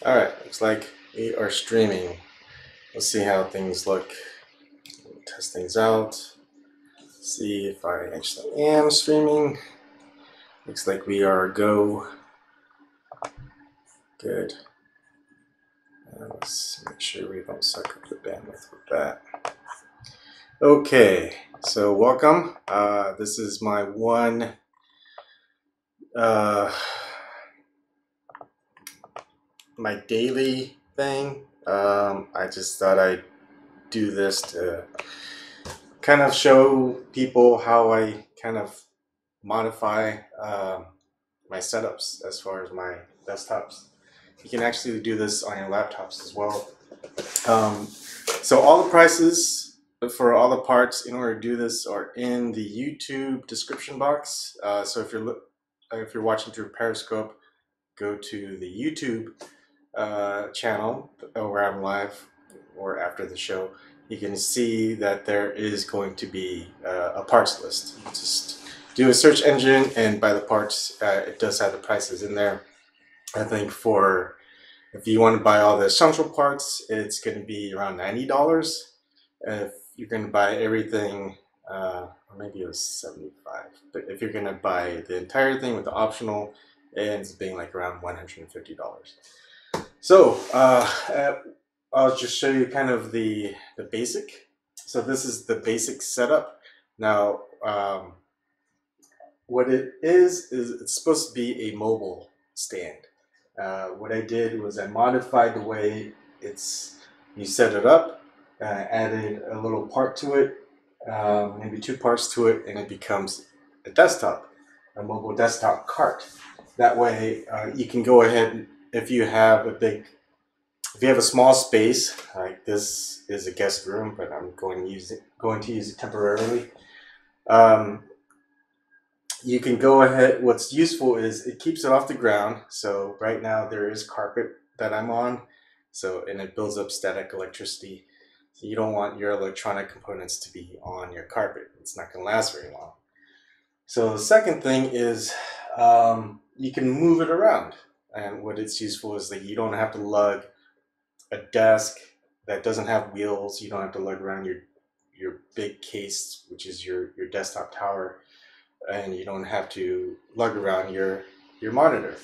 Alright, looks like we are streaming. Let's see how things look. Test things out. See if I actually am streaming. Looks like we are go. Good. Let's make sure we don't suck up the bandwidth with that. Okay, so welcome. This is my one my daily thing. I just thought I'd do this to kind of show people how I kind of modify my setups as far as my desktops. You can actually do this on your laptops as well. So all the prices for all the parts in order to do this are in the YouTube description box. So if you're watching through Periscope, go to the YouTube channel where I'm live or after the show. You can see that there is going to be a parts list. You just do a search engine and by the parts, it does have the prices in there. I think if you want to buy all the essential parts, it's going to be around $90. If you're going to buy everything, or maybe it was $75. But if you're going to buy the entire thing with the optional, it ends up being like around $150. So I'll just show you kind of the basic. So this is the basic setup. Now, what it is it's supposed to be a mobile stand. What I did was I modified the way you set it up, added a little part to it, maybe two parts to it, and it becomes a mobile desktop cart. That way you can go ahead, if you have a small space, like this is a guest room, but I'm going to use it temporarily. You can go ahead. What's useful is it keeps it off the ground. So right now there is carpet that I'm on, and it builds up static electricity. So you don't want your electronic components to be on your carpet. It's not going to last very long. So the second thing is you can move it around, and what it's useful is that you don't have to lug a desk that doesn't have wheels. You don't have to lug around your big case, which is your desktop tower, and you don't have to lug around your monitor.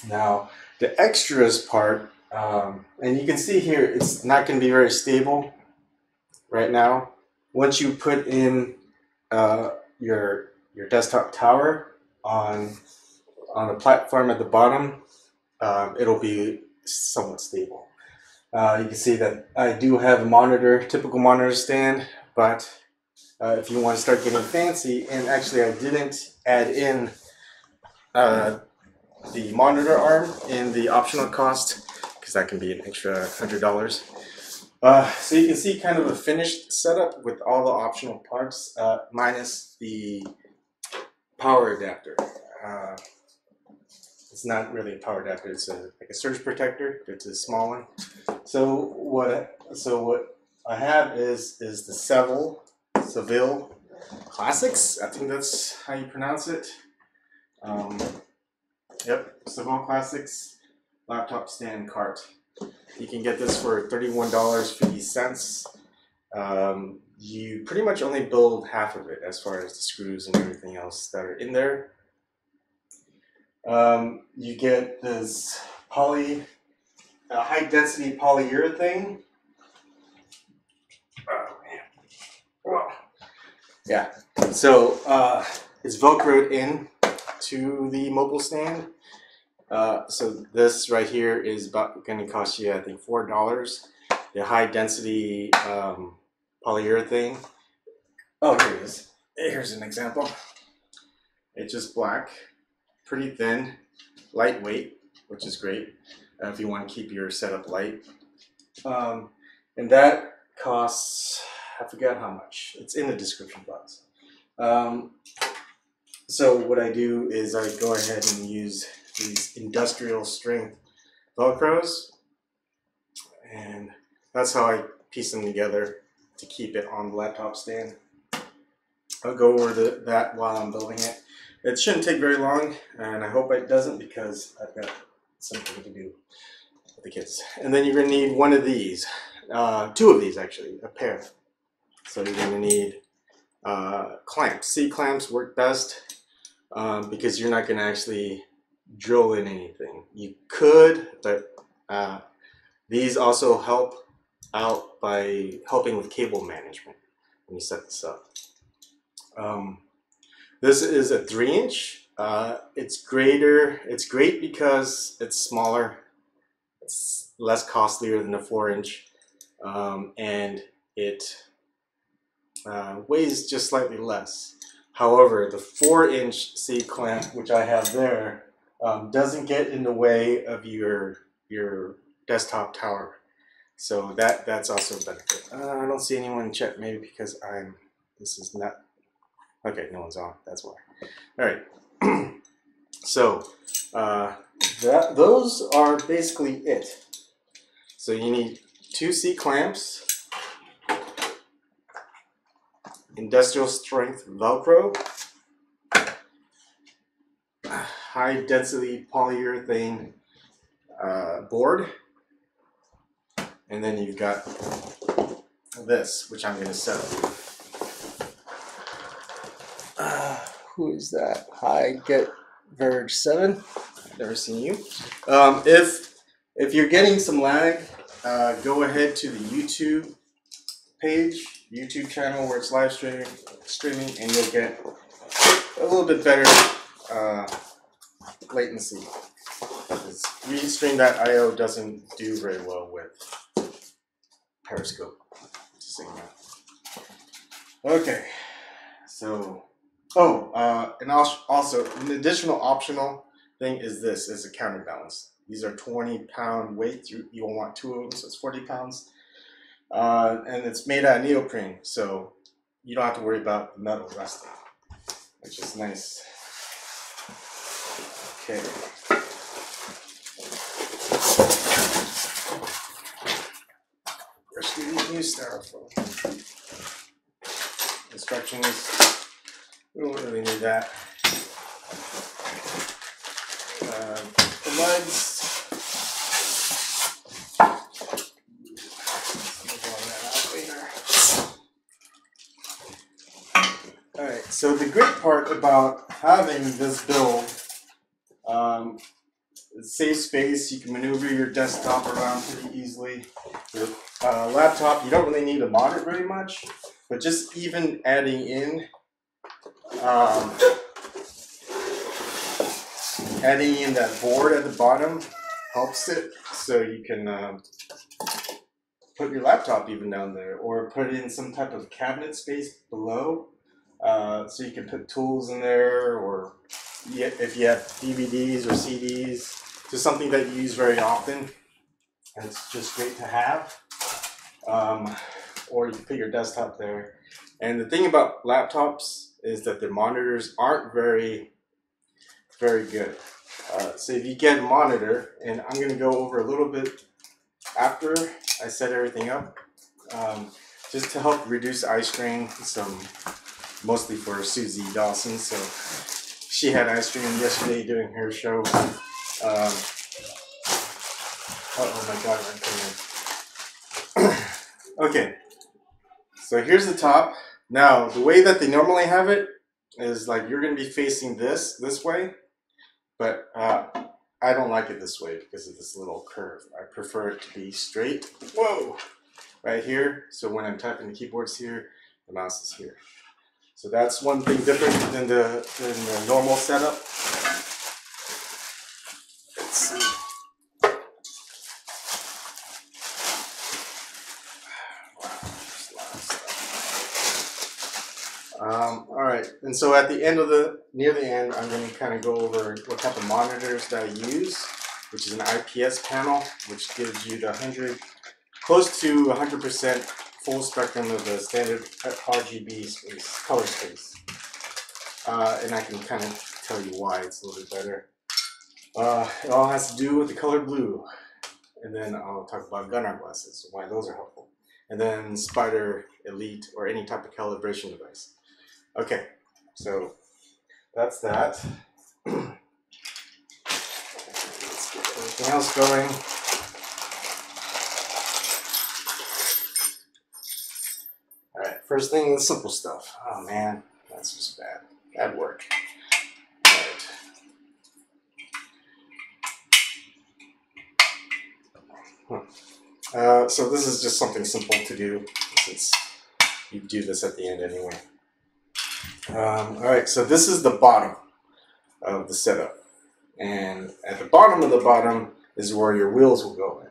Now, the extras part, and you can see here, it's not going to be very stable right now. Once you put in your desktop tower on a platform at the bottom, it'll be somewhat stable. You can see that I do have a typical monitor stand, but if you want to start getting fancy, and actually I didn't add in the monitor arm in the optional cost, because that can be an extra $100. So you can see kind of a finished setup with all the optional parts, minus the power adapter. It's not really a power adapter, it's like a surge protector. It's a small one. So what I have is the Seville Classics. I think that's how you pronounce it. Yep, Seville Classics laptop stand cart. You can get this for $31.50. You pretty much only build half of it as far as the screws and everything else that are in there. You get this high density polyurethane. Oh man. Well, yeah. So it's Velcroed in to the mobile stand. So this right here is about going to cost you, I think, $4. The high density polyurethane. Oh, here it is. Here's an example. It's just black, pretty thin, lightweight, which is great if you want to keep your setup light. And that costs, I forgot how much. It's in the description box. So what I do is I go ahead and use these industrial strength Velcros, and that's how I piece them together to keep it on the laptop stand. I'll go over that while I'm building it. It shouldn't take very long, and I hope it doesn't because I've got something to do. the kids. And then you're going to need one of these, two of these actually, a pair. So you're going to need clamps. C-clamps work best because you're not going to actually drill in anything. You could, but these also help out by helping with cable management when you set this up. This is a 3-inch. It's great because it's smaller. It's less costlier than a 4-inch, and it weighs just slightly less. However, the 4-inch C-clamp, which I have there, doesn't get in the way of your desktop tower. So that's also a benefit. I don't see anyone in chat, maybe because this is not, okay, no one's on, that's why. All right, so those are basically it. So you need 2 C-clamps, industrial strength Velcro, high density polyurethane board, and then you've got this, which I'm going to set up. Who is that? Hi, Get Verge 7. I've never seen you. If you're getting some lag, go ahead to the YouTube page, YouTube channel where it's live streaming, and you'll get a little bit better latency. Restream.io doesn't do very well with Periscope. Just saying that. Okay, so and also an additional optional thing is this is a counterbalance. These are 20-pound weights. You'll want 2 of them, so it's 40 pounds. And it's made out of neoprene, so you don't have to worry about the metal rusting, which is nice. Okay. First, we use styrofoam. Instructions. We don't really need that. The legs. Alright, so the great part about having this build, it saves space. You can maneuver your desktop around pretty easily. Your laptop, you don't really need to mod it very much, but just even adding in that board at the bottom helps it, so you can put your laptop even down there, or put in some type of cabinet space below, so you can put tools in there, or if you have DVDs or CDs, just something that you use very often. It's just great to have. Or you can put your desktop there. And the thing about laptops is that their monitors aren't very good. So if you get a monitor, and I'm going to go over a little bit after I set everything up, just to help reduce eye strain, mostly for Susie Dawson. So she had eye strain yesterday doing her show. Oh my God, I'm coming. Okay, so here's the top. Now, the way that they normally have it is like you're going to be facing this way, but I don't like it this way because of this little curve. I prefer it to be straight. Whoa! Right here. So when I'm typing the keyboard's here, the mouse is here. So that's one thing different than the normal setup. Let's see. All right, and so at the end near the end, I'm going to kind of go over what type of monitors that I use, which is an IPS panel, which gives you close to 100% full spectrum of the standard RGB space, color space. And I can kind of tell you why it's a little bit better. It all has to do with the color blue. And then I'll talk about gunner glasses, why those are helpful. And then Spider Elite, or any type of calibration device. Okay, so that's that. Let's get everything else going. First thing, the simple stuff. Oh man, that's just bad. Bad work. Alright. So this is just something simple to do since you do this at the end anyway. Alright, so this is the bottom of the setup. And at the bottom of the bottom is where your wheels will go in.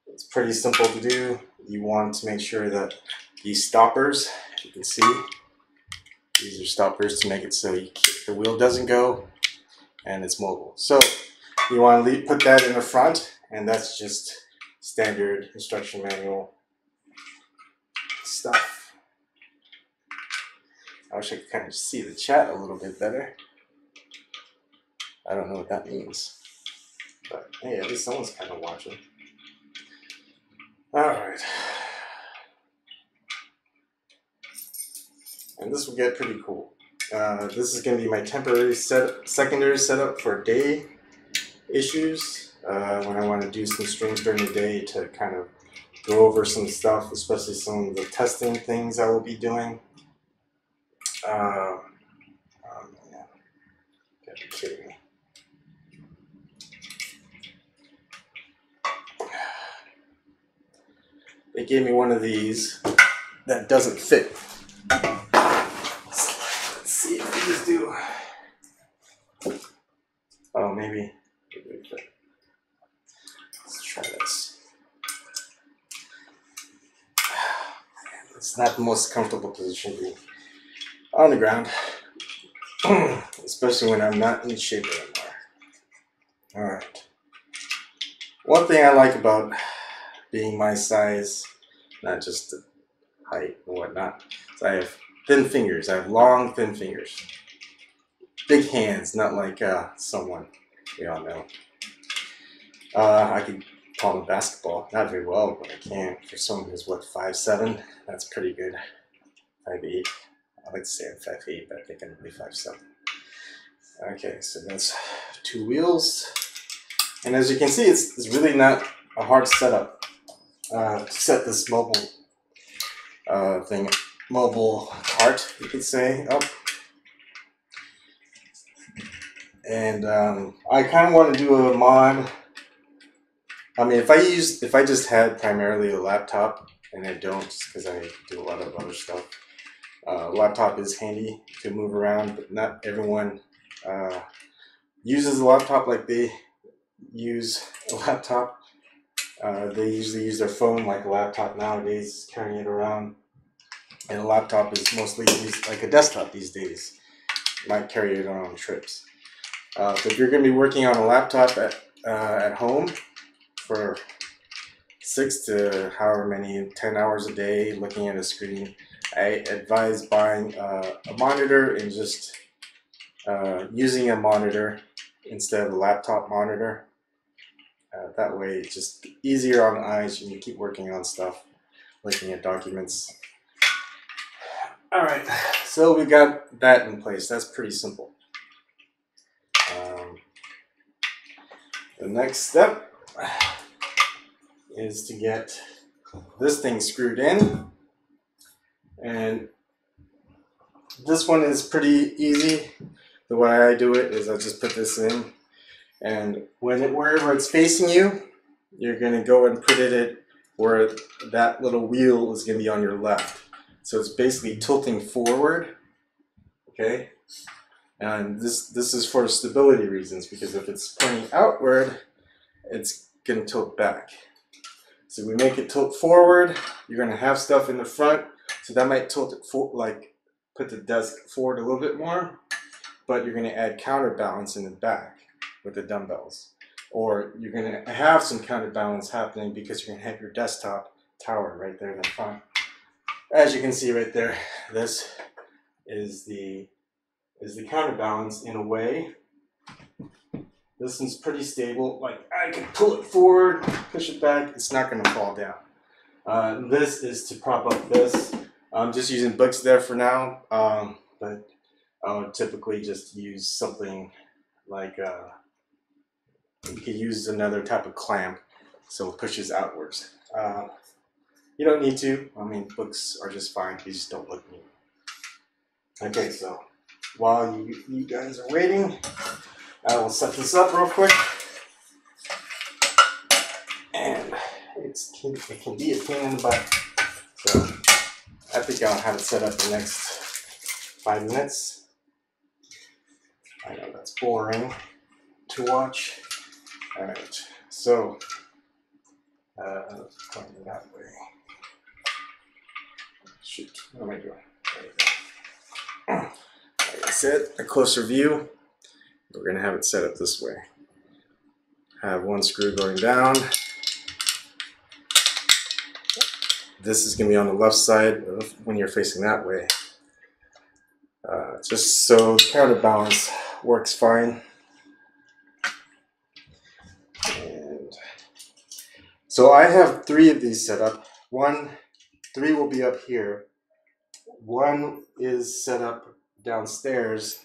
It's pretty simple to do. You want to make sure that these stoppers, you can see, these are stoppers to make it so the wheel doesn't go and it's mobile. So you want to put that in the front, and that's just standard instruction manual stuff. I wish I could kind of see the chat a little bit better. I don't know what that means, but hey, at least someone's kind of watching. All right. And this will get pretty cool. This is going to be my temporary secondary setup for day issues. When I want to do some streams during the day to kind of go over some stuff, especially some of the testing things I will be doing. Oh man, gotta be kidding me. They gave me one of these that doesn't fit. Let's see if these do. Oh, maybe. Let's try this. It's not the most comfortable position to be on the ground, especially when I'm not in shape anymore. Alright. One thing I like about being my size, not just the height and whatnot, is I have thin fingers. I have long, thin fingers. Big hands, not like someone we all know. I could call them basketball. Not very well, but I can. For someone who's, what, 5'7", that's pretty good. 5'8". I like to say I'm 5'8", but I think I'm really 5'7". Okay, so that's 2 wheels. And as you can see, it's really not a hard setup to set this mobile mobile cart, you could say, up. And I kind of want to do a mod. I mean, if I just had primarily a laptop, and I don't, just because I do a lot of other stuff. Laptop is handy to move around, but not everyone uses a laptop like they use a laptop. They usually use their phone like a laptop nowadays, carrying it around. And a laptop is mostly used like a desktop these days. You might carry it on trips. But if you're going to be working on a laptop at home for 6 to however many, 10 hours a day looking at a screen, I advise buying a monitor and just using a monitor instead of a laptop monitor. That way it's just easier on the eyes. You can keep working on stuff, looking at documents. Alright, so we got that in place. That's pretty simple. The next step is to get this thing screwed in. And this one is pretty easy. The way I do it is I just put this in, and wherever it's facing you, you're going to go and put it where that little wheel is going to be on your left. So it's basically tilting forward, okay? And this is for stability reasons, because if it's pointing outward, it's going to tilt back. So we make it tilt forward. You're going to have stuff in the front, so that might tilt it like put the desk forward a little bit more, but you're going to add counterbalance in the back with the dumbbells. Or you're going to have some counterbalance happening because you're going to have your desktop tower right there in the front. As you can see right there, this is the counterbalance in a way. This one's pretty stable. Like, I can pull it forward, push it back, it's not going to fall down. This is to prop up this. I'm just using books there for now, but I would typically just use something like, you could use another type of clamp so it pushes outwards. You don't need to. I mean, books are just fine. You just don't look neat. Okay, so while you guys are waiting, I will set this up real quick. And it can be a pain in the butt. So I think I'll have it set up the next 5 minutes. I know that's boring to watch. All right, so going that way. Shoot, what am I doing? There we go. Like I said, a closer view. We're gonna have it set up this way. Have one screw going down. This is gonna be on the left side when you're facing that way. Just so counterbalance works fine. And so I have 3 of these set up. 3 will be up here. 1 is set up downstairs,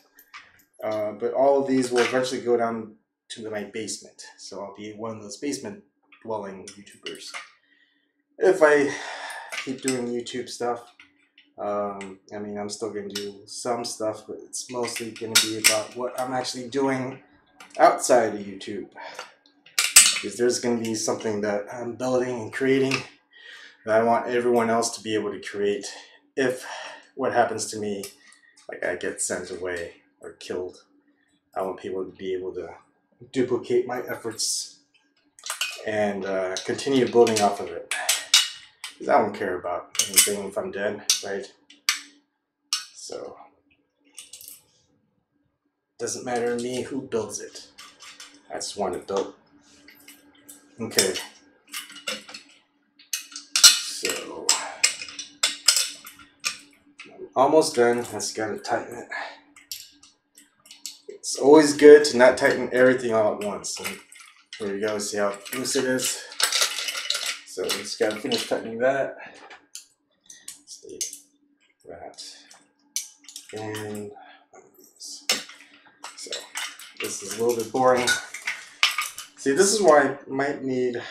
but all of these will eventually go down to my basement. So I'll be one of those basement dwelling YouTubers. If I keep doing YouTube stuff, I mean, I'm still going to do some stuff, but it's mostly going to be about what I'm actually doing outside of YouTube. Because there's going to be something that I'm building and creating that I want everyone else to be able to create. If what happens to me, like I get sent away or killed, I want people to be able to duplicate my efforts and continue building off of it. Because I don't care about anything if I'm dead, right? So, doesn't matter to me who builds it. I just want it built. Okay. So, I'm almost done. I just gotta tighten it. It's always good to not tighten everything all at once. And here we go. See how loose it is. So we just gotta finish tightening that. See that. And so this is a little bit boring. See, this is why I might need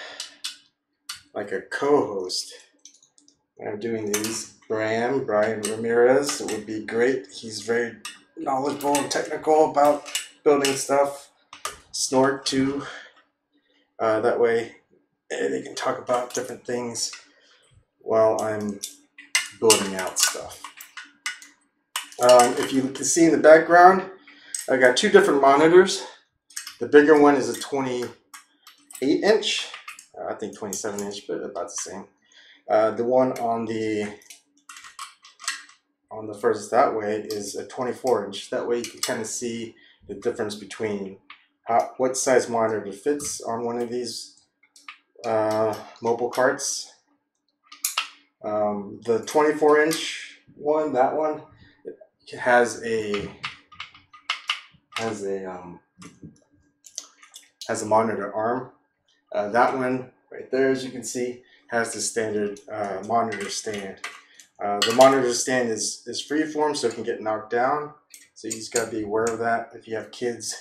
like a co-host when I'm doing these. Brian Ramirez, it would be great. He's very knowledgeable and technical about building stuff. Snort too. That way they can talk about different things while I'm building out stuff. If you can see in the background, I got 2 different monitors. The bigger one is a 28-inch, I think 27-inch, but about the same. The one on the furthest that way is a 24-inch. That way you can kind of see the difference between what size monitor fits on one of these mobile carts. The 24-inch one, that one, has a monitor arm. That one right there, as you can see, has the standard monitor stand. The monitor stand is freeform, so it can get knocked down. So you just gotta be aware of that. If you have kids,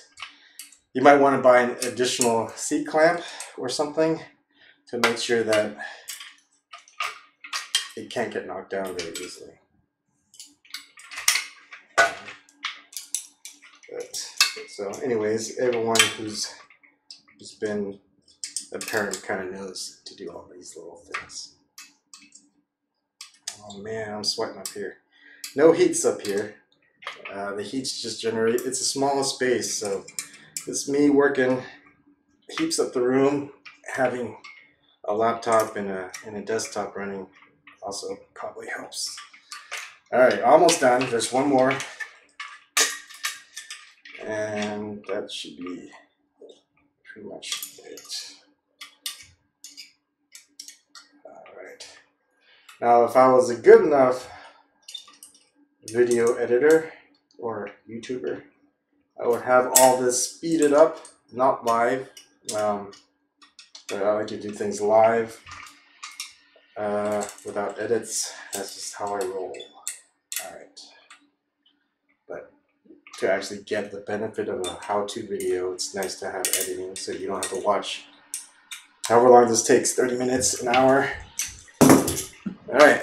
you might want to buy an additional seat clamp or something to make sure that it can't get knocked down very easily. So anyways, everyone who's been a parent kind of knows to do all these little things. Oh man, I'm sweating up here. No heat's up here. The heat's just generate. It's a small space, so it's me working. Heats up the room. Having a laptop and a desktop running also probably helps. All right, almost done. There's one more. And that should be pretty much it. Alright. Now, if I was a good enough video editor or YouTuber, I would have all this speeded up, not live. But I like to do things live without edits. That's just how I roll. Alright. But to actually get the benefit of a how-to video, it's nice to have editing so you don't have to watch however long this takes, 30 minutes, an hour. All right,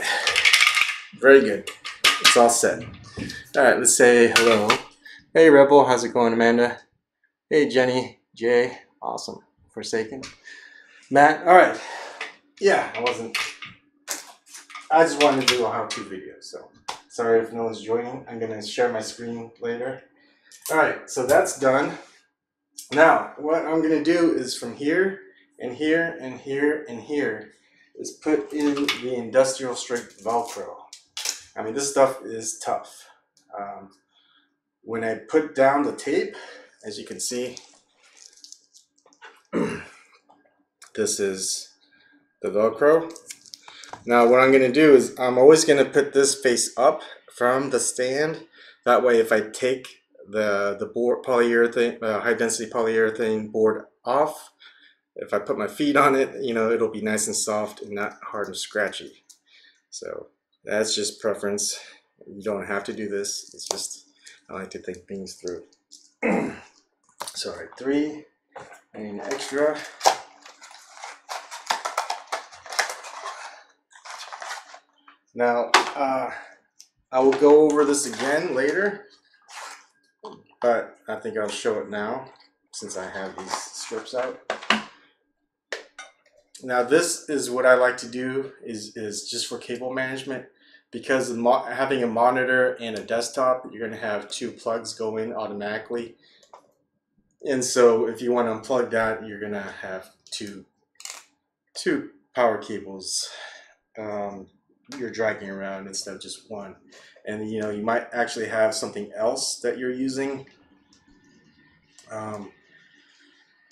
very good. It's all set. All right, let's say hello. Hey, Rebel, how's it going, Amanda? Hey, Jenny, Jay, awesome. Forsaken, Matt. All right, yeah, I just wanted to do a how-to video, so sorry if no one's joining. I'm gonna share my screen later. All right, so that's done. Now, what I'm gonna do is from here and here and here and here is put in the industrial strength Velcro. I mean, this stuff is tough. When I put down the tape, as you can see, this is the Velcro. Now, what I'm going to do is I'm always going to put this face up from the stand. That way, if I take the board polyurethane, high density polyurethane board off, if I put my feet on it, you know, it'll be nice and soft and not hard and scratchy. So that's just preference. You don't have to do this. It's just, I like to think things through. So, all right, 3, I need an extra. Now, I will go over this again later, but I think I'll show it now since I have these strips out. Now, this is what I like to do is just for cable management, because having a monitor and a desktop, you're going to have 2 plugs go in automatically. And so if you want to unplug that, you're going to have two power cables you're dragging around instead of just one. And you know, you might actually have something else that you're using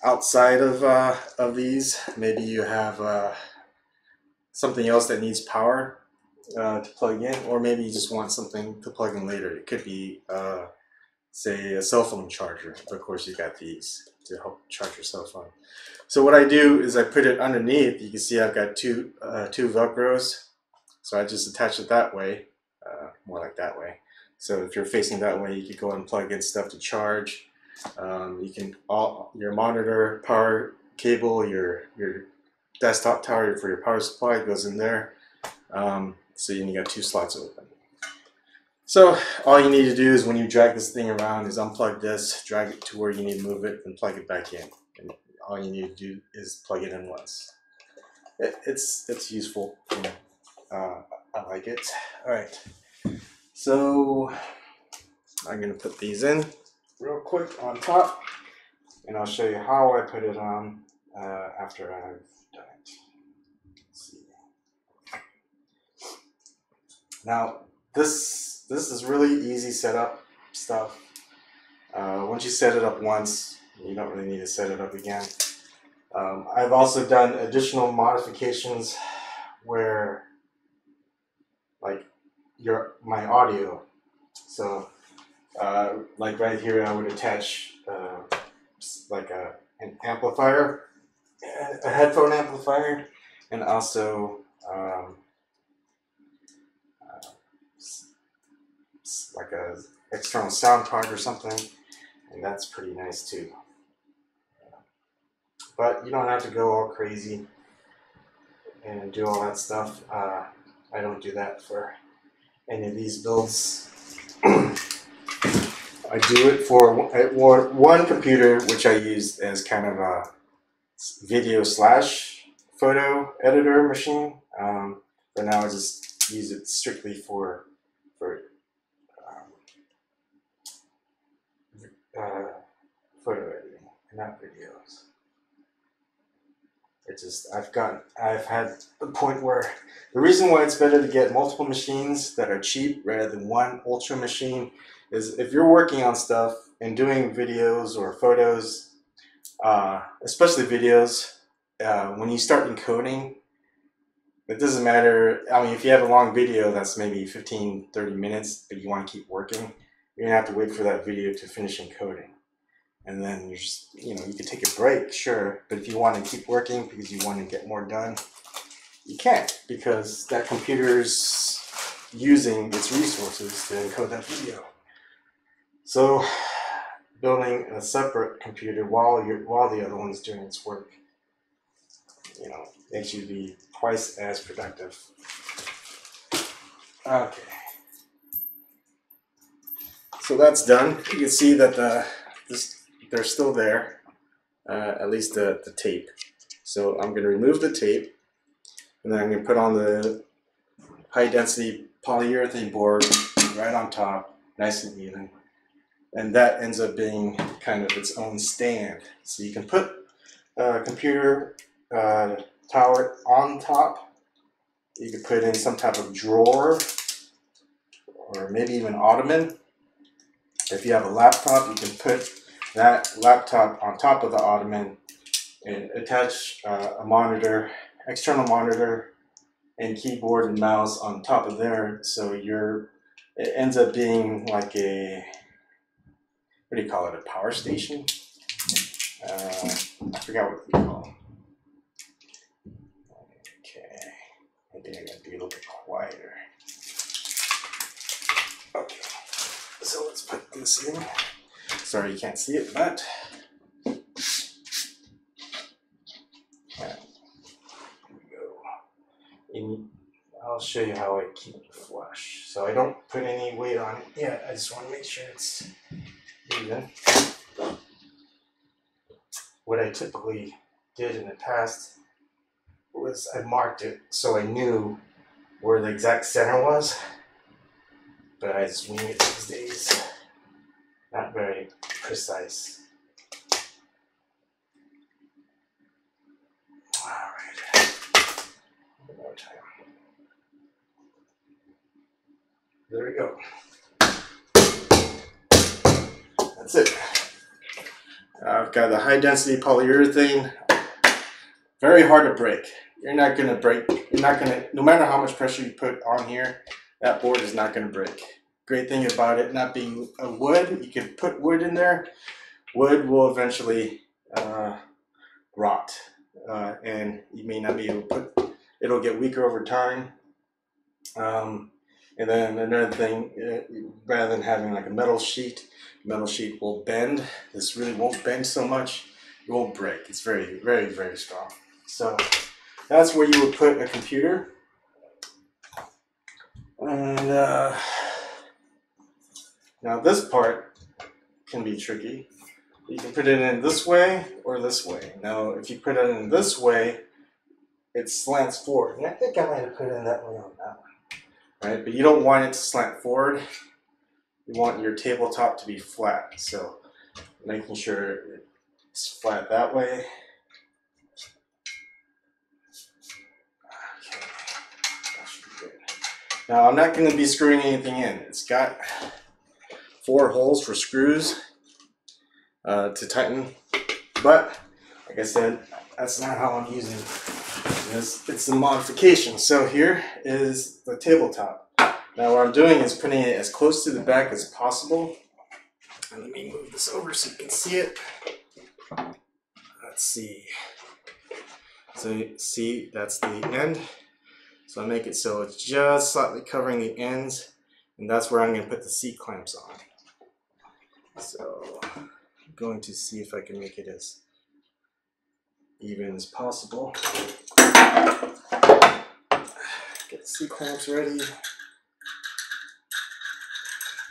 outside of these. Maybe you have something else that needs power to plug in, or maybe you just want something to plug in later. It could be say a cell phone charger. Of course, you got these to help charge your cell phone. So what I do is I put it underneath. You can see I've got two Velcros. So I just attach it that way, more like that way. So if you're facing that way, you can go and plug in stuff to charge. You can your monitor power cable, your desktop tower for your power supply goes in there. So you got 2 slots open. So all you need to do is when you drag this thing around is unplug this, drag it to where you need to move it, and plug it back in. And all you need to do is plug it in once. It's useful. You know, I like it. All right. So I'm gonna put these in real quick on top, and I'll show you how I put it on after I've done it. Let's see. Now this is really easy setup stuff. Once you set it up once, you don't really need to set it up again. I've also done additional modifications where, like, my audio. So, like right here, I would attach like an amplifier, a headphone amplifier, and also like a external sound card or something, and that's pretty nice too. But you don't have to go all crazy and do all that stuff. I don't do that for any of these builds. I do it for one computer, which I use as kind of a video / photo editor machine. But now I just use it strictly for photo editing, and not videos. I've had the point where the reason why it's better to get multiple machines that are cheap rather than one ultra machine is if you're working on stuff and doing videos or photos, especially videos, when you start encoding, it doesn't matter. I mean, if you have a long video that's maybe 15-30 minutes, but you want to keep working, you're gonna have to wait for that video to finish encoding. And then you're just, you know, you can take a break, sure, but if you want to keep working because you want to get more done, you can't, because that computer's using its resources to encode that video. So building a separate computer while the other one's doing its work, you know, makes you be twice as productive. Okay. So that's done. You can see that they're still there, at least the tape. So I'm going to remove the tape, and then I'm going to put on the high density polyurethane board right on top, nice and even. And that ends up being kind of its own stand. So you can put a computer tower on top. You can put in some type of drawer, or maybe even ottoman. If you have a laptop, you can put that laptop on top of the ottoman and attach a monitor, external monitor, and keyboard and mouse on top of there. So it ends up being like a, what do you call it, a power station? I forgot what we call them. Okay, maybe I gotta be a little bit quieter. Okay, so let's put this in. Sorry you can't see it, but here we go. And I'll show you how I keep it flush. So I don't put any weight on it yet. I just want to make sure it's even. What I typically did in the past was I marked it so I knew where the exact center was, but I just wing it these days. Not very precise. Alright. One more time. There we go. That's it. I've got the high density polyurethane. Very hard to break. You're not gonna break. You're not gonna. No matter how much pressure you put on here, that board is not gonna break. Great thing about it not being a wood, you can put wood in there. Wood will eventually rot, and you may not be able to put. It'll get weaker over time. And then another thing, rather than having like a metal sheet will bend. This really won't bend so much. It won't break. It's very, very, very strong. So that's where you would put a computer. And now this part can be tricky. You can put it in this way or this way. Now, if you put it in this way, it slants forward. And I think I might have put it in that way on that one. Right? But you don't want it to slant forward. You want your tabletop to be flat. So making sure it's flat that way. Okay. That should be good. Now, I'm not going to be screwing anything in. It's got 4 holes for screws to tighten, but like I said, that's not how I'm using this. It's a modification. So here is the tabletop. Now what I'm doing is putting it as close to the back as possible. And let me move this over so you can see it. Let's see. So see, that's the end. So I make it so it's just slightly covering the ends, and that's where I'm going to put the seat clamps on. So I'm going to see if I can make it as even as possible. Get the seat clamps ready.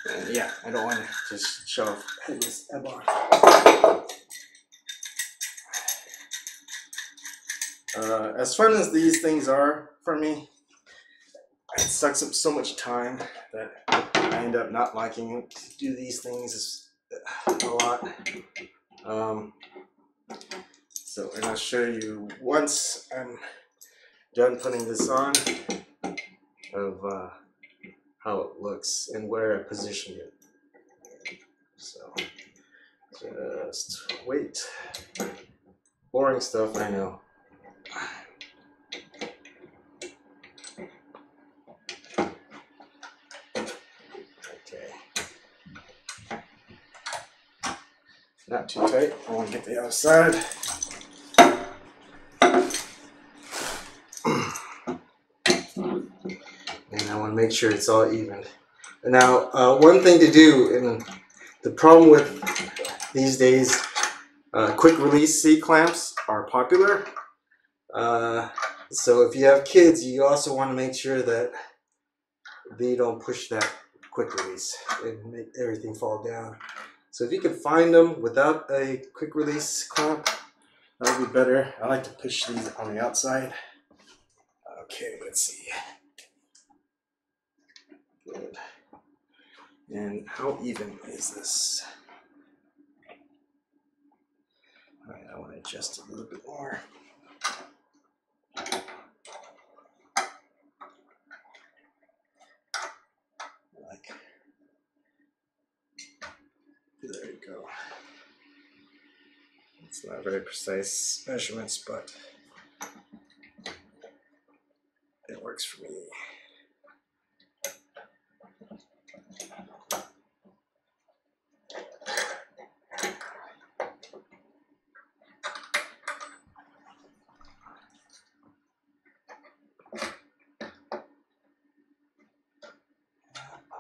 And yeah, I don't want to just show off this Ebon. As fun as these things are for me, it sucks up so much time that I end up not liking to do these things a lot. So, and I'll show you once I'm done putting this on of how it looks and where I position it. So, just wait. Boring stuff, I know. Okay. Not too tight. I want to get the other side. And I want to make sure it's all even. Now, one thing to do, and the problem with these days, quick release seat clamps are popular. So if you have kids, you also want to make sure that they don't push that quick release and make everything fall down. So if you can find them without a quick release clamp, that would be better. I like to push these on the outside. Okay, let's see. Good. And how even is this? All right, I want to adjust it a little bit more. There you go. It's not very precise measurements, but it works for me.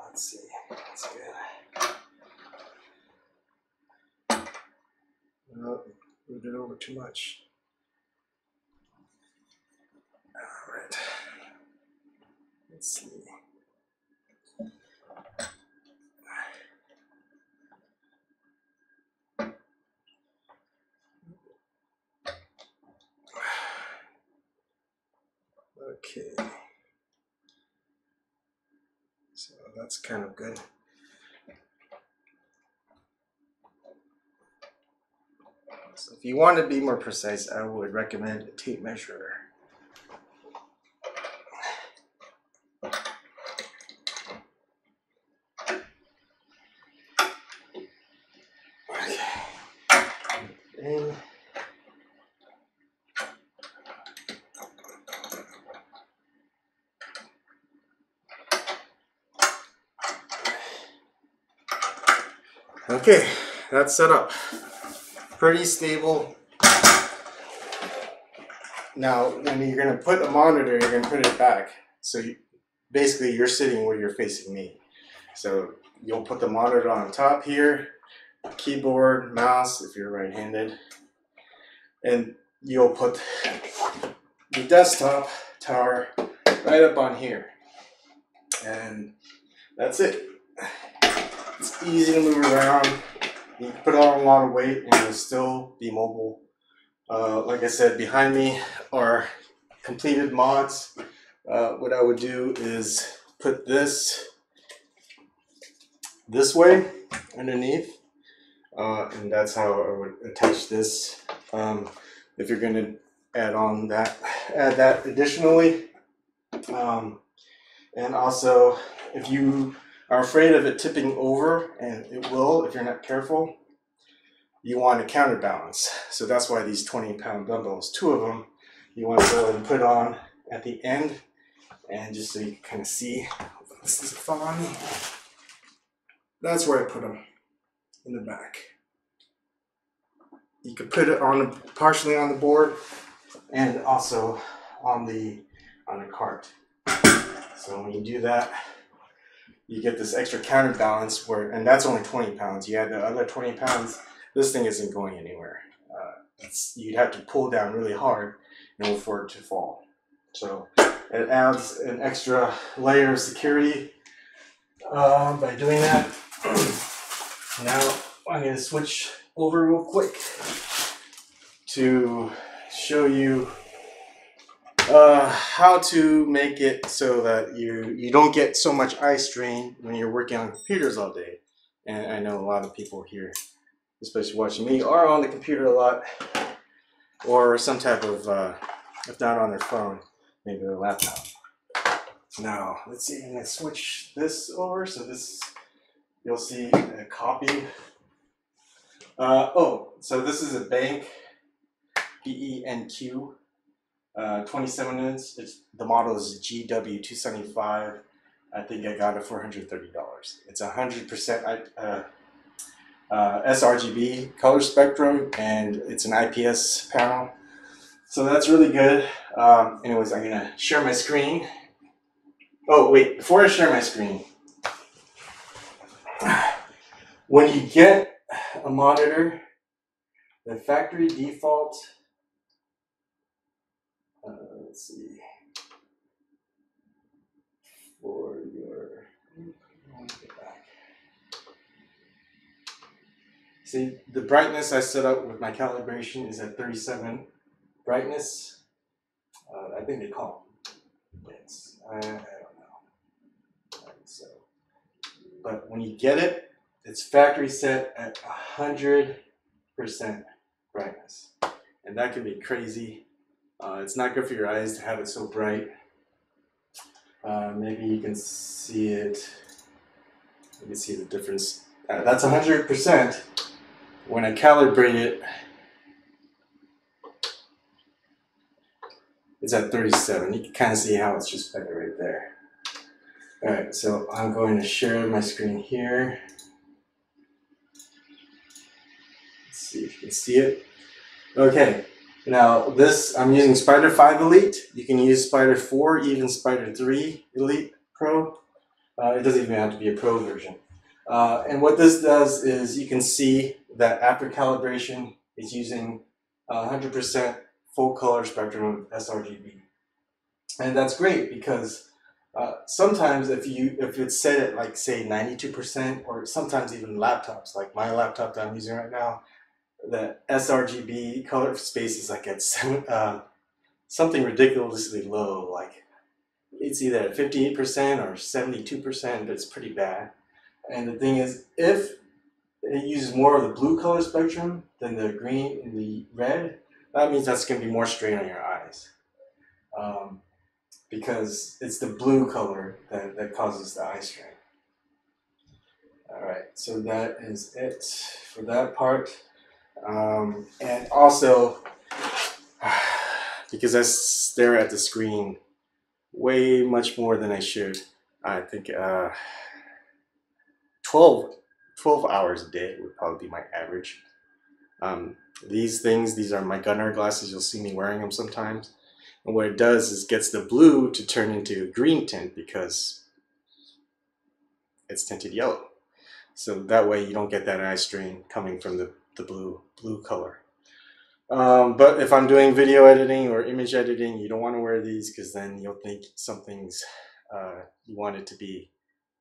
Let's see. That's good. No, moved it over too much. All right. Let's see. Okay. So that's kind of good. So if you want to be more precise, I would recommend a tape measure. Okay. Okay, that's set up. Pretty stable. Now, when you're going to put a monitor, you're going to put it back. So basically, you're sitting where you're facing me. So you'll put the monitor on top here, keyboard, mouse, if you're right-handed, and you'll put the desktop tower right up on here. And that's it. It's easy to move around. You can put on a lot of weight and you'll still be mobile. Like I said, behind me are completed mods. What I would do is put this way underneath, and that's how I would attach this. If you're going to add that additionally, and also if you are afraid of it tipping over, and it will if you're not careful, you want to counterbalance. So that's why these 20-pound dumbbells, 2 of them, you want to go and put on at the end, and just so you can kind of see, this is fun. That's where I put them, in the back. You could put it on partially on the board, and also on the cart. So when you do that, you get this extra counterbalance and that's only 20 pounds. You add the other 20 pounds, this thing isn't going anywhere. You'd have to pull down really hard in order for it to fall. So it adds an extra layer of security by doing that. Now I'm going to switch over real quick to show you how to make it so that you don't get so much eye strain when you're working on computers all day. And I know a lot of people here, especially watching me, are on the computer a lot, or some type of, if not on their phone, maybe their laptop. Now, let's see, I'm going to switch this over. So this, you'll see a copy. So this is a Bank, BENQ. 27 inch. The model is GW275. I think I got it for $130. It's 100% sRGB color spectrum, and it's an IPS panel. So that's really good. Anyways, I'm gonna share my screen. Oh wait, before I share my screen, when you get a monitor, the factory default, let's see, for your See, the brightness I set up with my calibration is at 37 brightness. I think they call them. Yes, I don't know. So, but when you get it, it's factory set at 100% brightness, and that can be crazy. It's not good for your eyes to have it so bright. Maybe you can see it. You can see the difference. That's 100%. When I calibrate it, it's at 37. You can kind of see how it's just better right there. All right, so I'm going to share my screen here. Let's see if you can see it. Okay, now this, I'm using Spider 5 Elite. You can use Spider 4, even Spider 3 Elite Pro. It doesn't even have to be a Pro version. And what this does is you can see that after calibration, it's using 100% full color spectrum of sRGB. And that's great because sometimes if it's set at like say 92%, or sometimes even laptops, like my laptop that I'm using right now, the sRGB color space is like at something ridiculously low, like it's either at 58% or 72%, but it's pretty bad. And the thing is, if it uses more of the blue color spectrum than the green and the red, that means that's going to be more strain on your eyes. Because it's the blue color that causes the eye strain. All right, so that is it for that part. And also, because I stare at the screen way much more than I should, I think 12 hours a day would probably be my average. These are my gunner glasses. You'll see me wearing them sometimes. And what it does is gets the blue to turn into a green tint because it's tinted yellow. So that way you don't get that eye strain coming from the blue color. But if I'm doing video editing or image editing, you don't want to wear these because then you'll think something's, you want it to be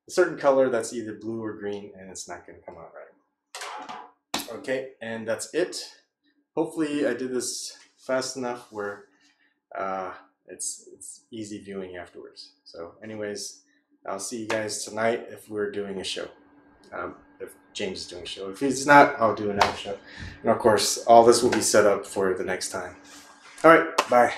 a certain color that's either blue or green, and it's not going to come out right. Okay, and that's it. Hopefully I did this fast enough where it's easy viewing afterwards. So anyways, I'll see you guys tonight if we're doing a show. If James is doing a show. If he's not, I'll do another show. And of course, all this will be set up for the next time. All right, bye.